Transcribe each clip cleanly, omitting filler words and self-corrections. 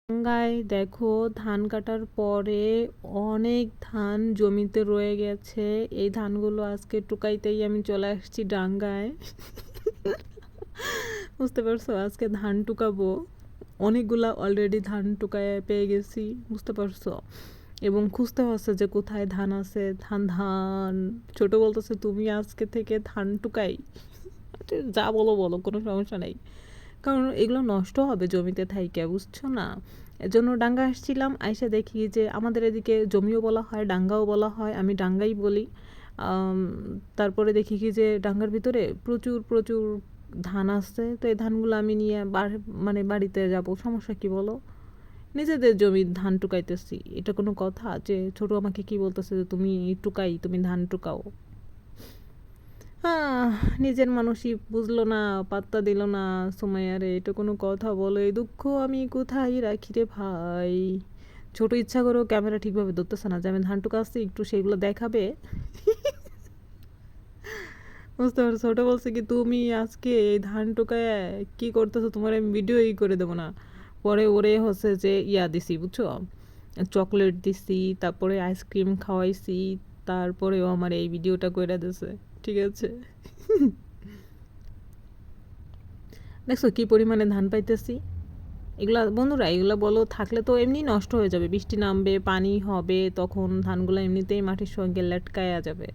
গঙ্গায় দেখো ধান কাটার পরে অনেক ধান জমিতে রয়ে গেছে। এই ধানগুলো আজকে টুকাইতেই আমি চলে আসছি ডাঙ্গায়। বুঝতে পারছো, আজকে ধান টুকাবো। অনেকগুলা অলরেডি ধান টুকায় পেয়ে গেছি, বুঝতে পারছো। এবং খুঁজতে হচ্ছে যে কোথায় ধান আছে। ধান ধান ছোট বলতেছে তুমি আজকে থেকে ধান টুকাই। যা বলো বলো, কোনো সমস্যা নেই, কারণ এগুলো নষ্ট হবে জমিতে থাইকা, বুঝছো না। এজন্য ডাঙ্গা আসছিলাম, আইসা দেখি যে আমাদের এদিকে জমিও বলা হয়, ডাঙ্গাও বলা হয়, আমি ডাঙ্গাই বলি। তারপরে দেখি কি যে ডাঙ্গার ভিতরে প্রচুর প্রচুর ধান আসছে। তো এই ধানগুলো আমি নিয়ে মানে বাড়িতে যাব, সমস্যা কি বলো। নিজেদের জমির ধান টুকাইতেছি, এটা কোনো কথা? যে ছোট আমাকে কি বলতেছে যে তুমি টুকাই, তুমি ধান টুকাও। নিজের মানুষই বুঝলো না, পাত্তা দিল না। সুমাইয়ারে এটা কোনো কথা বলো? এই দুঃখ আমি কোথায় রাখি রে ভাই। ছোট ইচ্ছা করেও ক্যামেরা ঠিকভাবে ধরতেছে না যে আমি ধান টুকাচ্ছি, একটু সেগুলো দেখাবে। বুঝতে পারছো, ছোট বলছে কি তুমি আজকে এই ধান টুকায় কি করতেছো, তোমার আমি ভিডিও করে দেবো না। পরে ওরে হচ্ছে যে ইয়া দিছি, বুঝছো, চকলেট দিছি, তারপরে আইসক্রিম খাওয়াইছি, তারপরেও আমার এই ভিডিওটা করে দিছে। ঠিক আছে, দেখছো কি পরিমাণে ধান পাইতেছি। এগুলা বন্ধুরা, এগুলা বলো থাকলে তো এমনি নষ্ট হয়ে যাবে, বৃষ্টি নামবে, পানি হবে, তখন ধানগুলো এমনিতেই মাটির সঙ্গে লেটকায়া যাবে।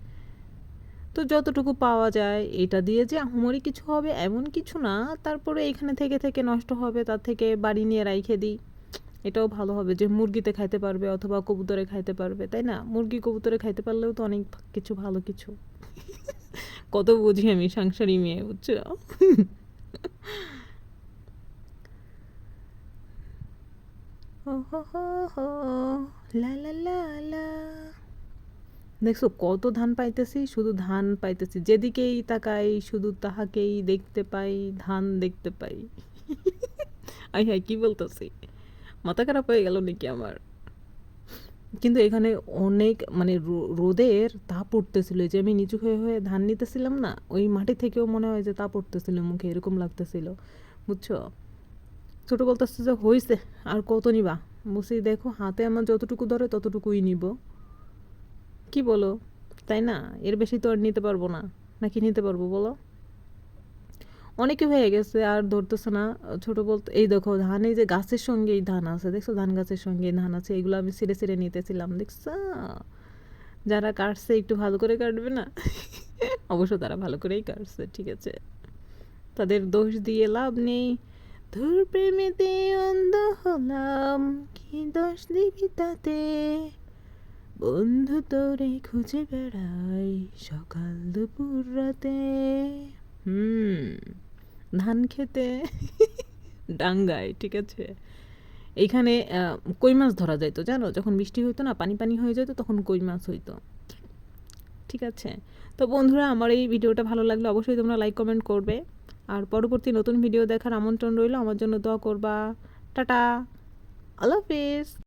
তো যতটুকু পাওয়া যায় এটা দিয়ে যে আহামরি কিছু হবে এমন কিছু না। তারপরে এখানে থেকে থেকে নষ্ট হবে, তার থেকে বাড়ি নিয়ে রাইখে দিই। এটাও ভালো হবে যে মুরগিতে খাইতে পারবে অথবা কবুতরে খাইতে পারবে, তাই না? মুরগি কবুতরে খাইতে পারলেও তো অনেক কিছু, ভালো কিছু। কত বুঝি আমি, সাংসারিক মেয়ে, বুঝছো। ও হো হো হো, লা লা লা লা। দেখছো কত ধান পাইতেছি, শুধু ধান পাইতেছি, যেদিকেই তাকাই শুধু তাহাকেই দেখতে পাই, ধান দেখতে পাই। আই হাই, কি বলতেছি, মাথা খারাপ হয়ে গেল নাকি আমার? কিন্তু এখানে অনেক মানে রোদের তাপ উঠতেছিল, যে আমি নিচু হয়ে হয়ে ধান নিতেছিলাম না, ওই মাটি থেকেও মনে হয় যে তাপ উঠতেছিল মুখে, এরকম লাগতেছিল, বুঝছো। ছোট বলতেছে যে হইছে, আর কত নিবা? বসে দেখো হাতে আমার যতটুকু ধরে ততটুকুই নিব। কি বলো, তাই না? এর বেশি তো আর নিতে পারবো না, নাকি নিতে পারবো বলো? অনেকে হয়ে গেছে আর ধরতেছে না। ছোট বলতে এই দেখো ধান, এই যে গাছের সঙ্গেই ধান আছে, দেখছো ধান গাছের সঙ্গে ধান আছে, এগুলো আমি ছিঁড়ে ছিঁড়ে নিতেছিলাম, দেখছো। যারা কাটছে একটু ভালো করে কাটবে না? অবশ্য তারা ভালো করেই কাটছে, ঠিক আছে, তাদের দোষ দিয়ে লাভ নেই। তোর প্রেমেতে অন্ধ হলাম, কি দোষ দিবি তাতে, বন্ধু তোরে খুঁজে বেড়াই সকাল দুপুর রাতে। ধান খেতে ডাঙ্গায়, ঠিক আছে। এইখানে কই মাছ ধরা যাইতো, জানো, যখন বৃষ্টি হইতো না, পানি পানি হয়ে যেত, তখন কই মাছ হইতো। ঠিক আছে, তো বন্ধুরা, আমার এই ভিডিওটা ভালো লাগলে অবশ্যই তোমরা লাইক কমেন্ট করবে। আর পরবর্তী নতুন ভিডিও দেখার আমন্ত্রণ রইল, আমার জন্য দোয়া করবা। টাটা, আল্লাহ হাফিজ।